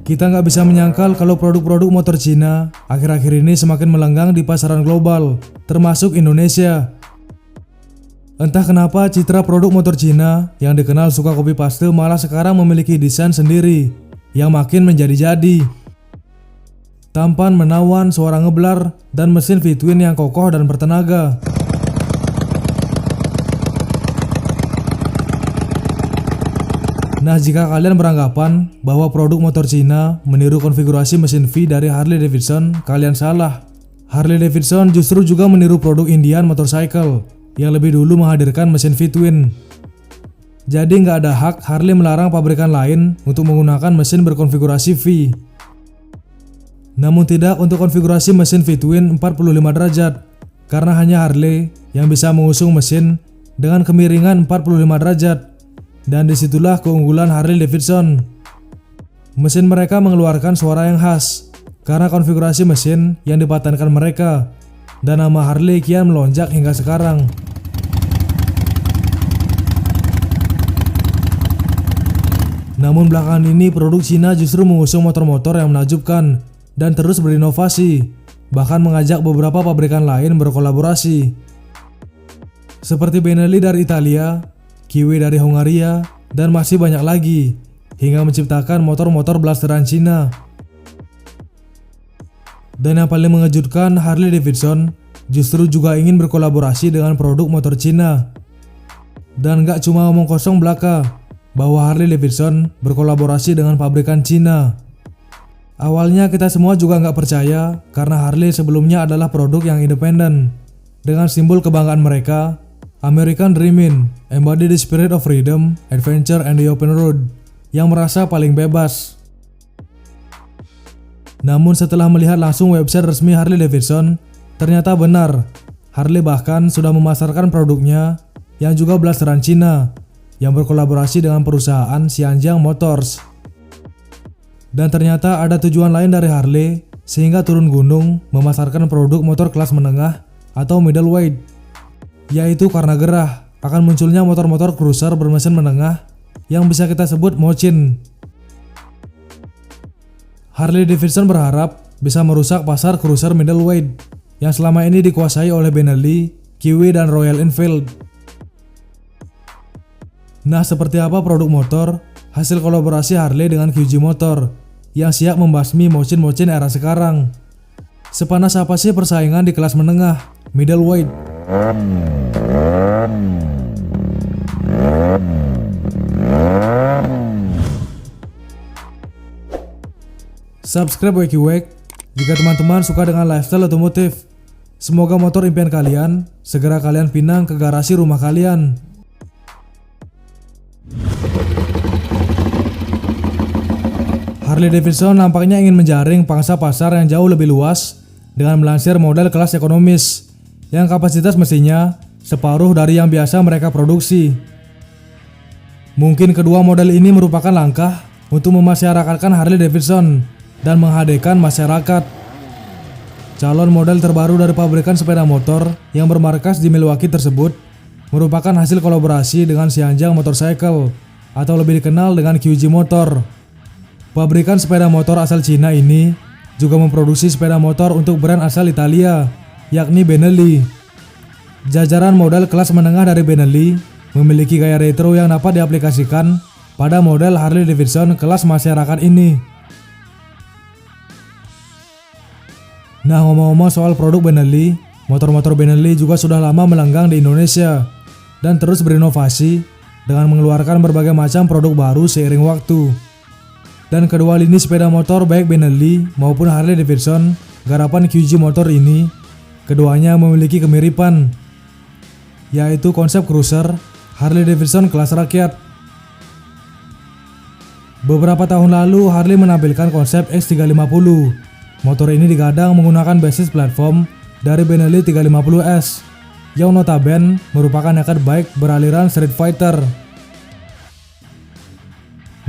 Kita nggak bisa menyangkal kalau produk-produk motor Cina akhir-akhir ini semakin melenggang di pasaran global, termasuk Indonesia. Entah kenapa citra produk motor Cina yang dikenal suka copy paste malah sekarang memiliki desain sendiri yang makin menjadi-jadi. Tampan menawan, suara ngeblar, dan mesin V-twin yang kokoh dan bertenaga. Nah, jika kalian beranggapan bahwa produk motor Cina meniru konfigurasi mesin V dari Harley Davidson, kalian salah. Harley Davidson justru juga meniru produk Indian Motorcycle yang lebih dulu menghadirkan mesin V-twin. Jadi nggak ada hak Harley melarang pabrikan lain untuk menggunakan mesin berkonfigurasi V. Namun tidak untuk konfigurasi mesin V-twin 45 derajat, karena hanya Harley yang bisa mengusung mesin dengan kemiringan 45 derajat. Dan disitulah keunggulan Harley Davidson. Mesin mereka mengeluarkan suara yang khas karena konfigurasi mesin yang dipatenkan mereka, dan nama Harley kian melonjak hingga sekarang. Namun belakangan ini produk Cina justru mengusung motor-motor yang menakjubkan dan terus berinovasi, bahkan mengajak beberapa pabrikan lain berkolaborasi. Seperti Benelli dari Italia, Kiwi dari Hongaria, dan masih banyak lagi, hingga menciptakan motor-motor blasteran Cina. Dan yang paling mengejutkan, Harley Davidson justru juga ingin berkolaborasi dengan produk motor Cina. Dan gak cuma omong kosong belaka bahwa Harley Davidson berkolaborasi dengan pabrikan Cina. Awalnya kita semua juga gak percaya karena Harley sebelumnya adalah produk yang independen, dengan simbol kebanggaan mereka, American Dreamin', embody the spirit of freedom, adventure, and the open road, yang merasa paling bebas. Namun setelah melihat langsung website resmi Harley Davidson, ternyata benar, Harley bahkan sudah memasarkan produknya yang juga blasteran Cina, yang berkolaborasi dengan perusahaan Xianjiang Motors. Dan ternyata ada tujuan lain dari Harley, sehingga turun gunung memasarkan produk motor kelas menengah atau middleweight, yaitu karena gerah akan munculnya motor-motor cruiser bermesin menengah yang bisa kita sebut mochin. Harley Davidson berharap bisa merusak pasar cruiser middleweight yang selama ini dikuasai oleh Benelli, Kiwi, dan Royal Enfield. Nah, seperti apa produk motor hasil kolaborasi Harley dengan QG Motor yang siap membasmi mochin-mochin era sekarang? Sepanas apa sih persaingan di kelas menengah, middleweight? Subscribe WekiWek jika teman-teman suka dengan lifestyle otomotif. Semoga motor impian kalian segera kalian pinang ke garasi rumah kalian. Harley Davidson nampaknya ingin menjaring pangsa pasar yang jauh lebih luas dengan melansir model kelas ekonomis yang kapasitas mesinnya separuh dari yang biasa mereka produksi. Mungkin kedua model ini merupakan langkah untuk memasyarakatkan Harley Davidson dan menghadirkan masyarakat. Calon model terbaru dari pabrikan sepeda motor yang bermarkas di Milwaukee tersebut merupakan hasil kolaborasi dengan Xianjiang Motorcycle atau lebih dikenal dengan QG Motor. Pabrikan sepeda motor asal Cina ini juga memproduksi sepeda motor untuk brand asal Italia, yakni Benelli. Jajaran model kelas menengah dari Benelli memiliki gaya retro yang dapat diaplikasikan pada model Harley Davidson kelas masyarakat ini. Nah, ngomong-ngomong soal produk Benelli, motor-motor Benelli juga sudah lama melenggang di Indonesia dan terus berinovasi dengan mengeluarkan berbagai macam produk baru seiring waktu. Dan kedua lini sepeda motor baik Benelli maupun Harley Davidson garapan QG Motor ini, keduanya memiliki kemiripan, yaitu konsep cruiser Harley Davidson kelas rakyat. Beberapa tahun lalu Harley menampilkan konsep X350. Motor ini digadang menggunakan basis platform dari Benelli 350S yang notabene merupakan naked bike beraliran Street Fighter.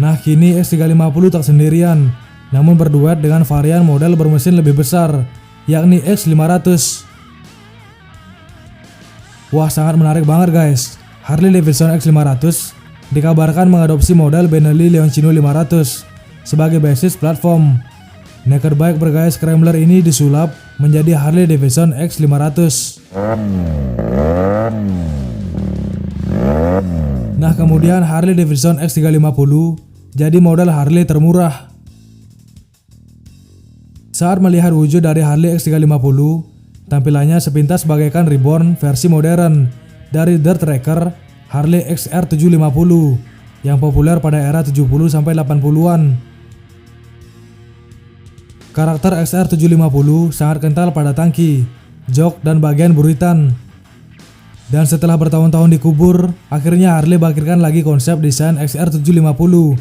Nah, kini X350 tak sendirian, namun berduet dengan varian model bermesin lebih besar, yakni X500. Wah, sangat menarik banget guys. Harley Davidson X500 dikabarkan mengadopsi model Benelli Leoncino 500 sebagai basis platform. Naked bike bergaya scrambler ini disulap menjadi Harley Davidson X500. Nah, kemudian Harley Davidson X350 jadi model Harley termurah. Saat melihat wujud dari Harley X350, tampilannya sepintas bagaikan reborn versi modern dari dirt tracker Harley XR750 yang populer pada era 70 sampai 80-an. Karakter XR750 sangat kental pada tangki, jok, dan bagian buritan. Dan setelah bertahun-tahun dikubur, akhirnya Harley bangkitkan lagi konsep desain XR750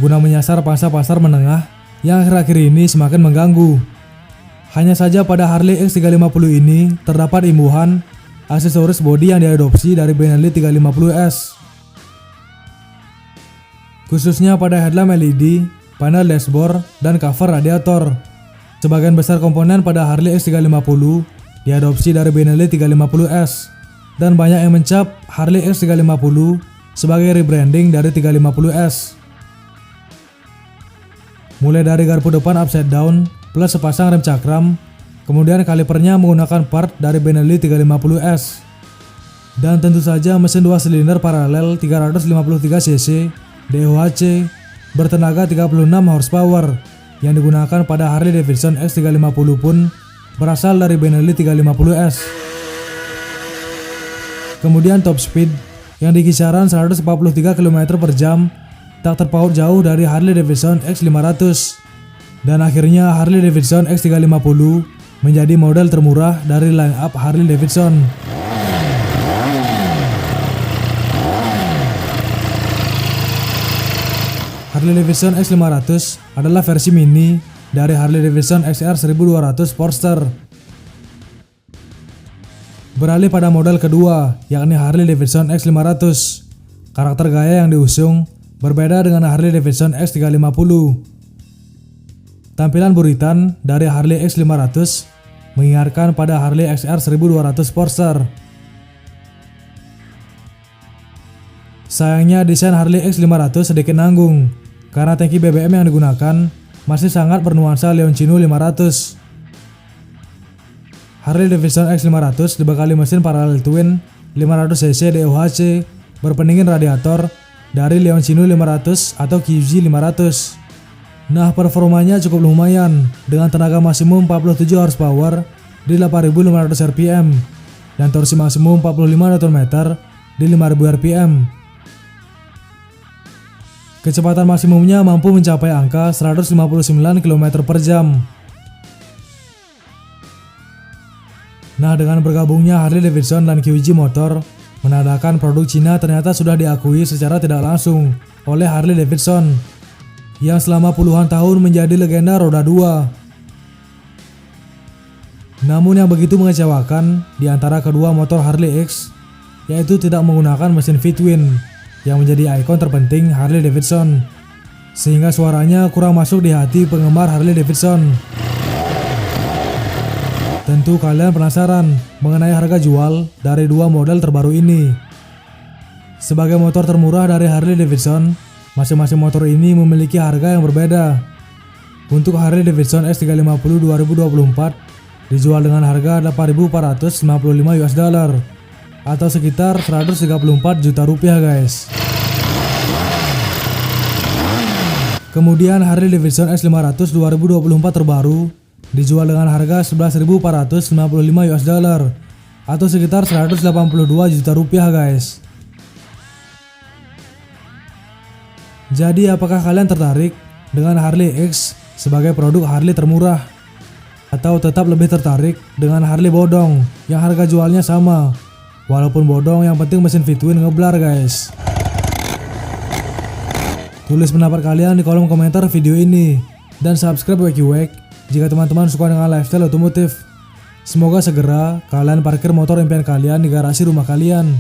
guna menyasar pangsa pasar menengah yang akhir-akhir ini semakin mengganggu. Hanya saja pada Harley X350 ini terdapat imbuhan aksesoris bodi yang diadopsi dari Benelli 350S. Khususnya pada headlamp LED, panel dashboard, dan cover radiator. Sebagian besar komponen pada Harley X350 diadopsi dari Benelli 350S, dan banyak yang mencap Harley X350 sebagai rebranding dari 350S. Mulai dari garpu depan upside down plus sepasang rem cakram, kemudian kalipernya menggunakan part dari Benelli 350S. Dan tentu saja mesin 2 silinder paralel 353cc DOHC bertenaga 36 horsepower yang digunakan pada Harley Davidson X350 pun berasal dari Benelli 350S. Kemudian top speed yang di kisaran 143 km/jam tak terpaut jauh dari Harley Davidson X500. Dan akhirnya Harley Davidson X350 menjadi model termurah dari line up Harley Davidson. Harley Davidson X500 adalah versi mini dari Harley Davidson XR1200 Sportster. Beralih pada model kedua, yakni Harley Davidson X500. Karakter gaya yang diusung berbeda dengan Harley Davidson X350. Tampilan buritan dari Harley X500 mengingatkan pada Harley XR1200 Sportster. Sayangnya desain Harley X500 sedikit nanggung karena tangki BBM yang digunakan masih sangat bernuansa Leoncino 500. Harley Davidson X500 dibekali mesin parallel twin 500cc DOHC berpendingin radiator dari Leoncino 500 atau QG 500. Nah, performanya cukup lumayan dengan tenaga maksimum 47 horsepower di 8.500 rpm dan torsi maksimum 45 Nm di 5.000 rpm. Kecepatan maksimumnya mampu mencapai angka 159 km/jam. Nah, dengan bergabungnya Harley Davidson dan QG Motor, menandakan produk Cina ternyata sudah diakui secara tidak langsung oleh Harley Davidson yang selama puluhan tahun menjadi legenda roda 2. Namun yang begitu mengecewakan di antara kedua motor Harley X yaitu tidak menggunakan mesin V-twin yang menjadi ikon terpenting Harley Davidson, sehingga suaranya kurang masuk di hati penggemar Harley Davidson. Tentu kalian penasaran mengenai harga jual dari dua model terbaru ini. Sebagai motor termurah dari Harley Davidson, masing-masing motor ini memiliki harga yang berbeda. Untuk Harley Davidson X350 2024 dijual dengan harga $8.455 atau sekitar 134 juta rupiah, guys. Kemudian Harley Davidson X500 2024 terbaru dijual dengan harga $11.455 atau sekitar 182 juta rupiah, guys. Jadi apakah kalian tertarik dengan Harley X sebagai produk Harley termurah? Atau tetap lebih tertarik dengan Harley bodong yang harga jualnya sama? Walaupun bodong, yang penting mesin V-twin ngeblar, guys. Tulis pendapat kalian di kolom komentar video ini. Dan subscribe WeQWek jika teman-teman suka dengan lifestyle otomotif. Semoga segera kalian parkir motor impian kalian di garasi rumah kalian.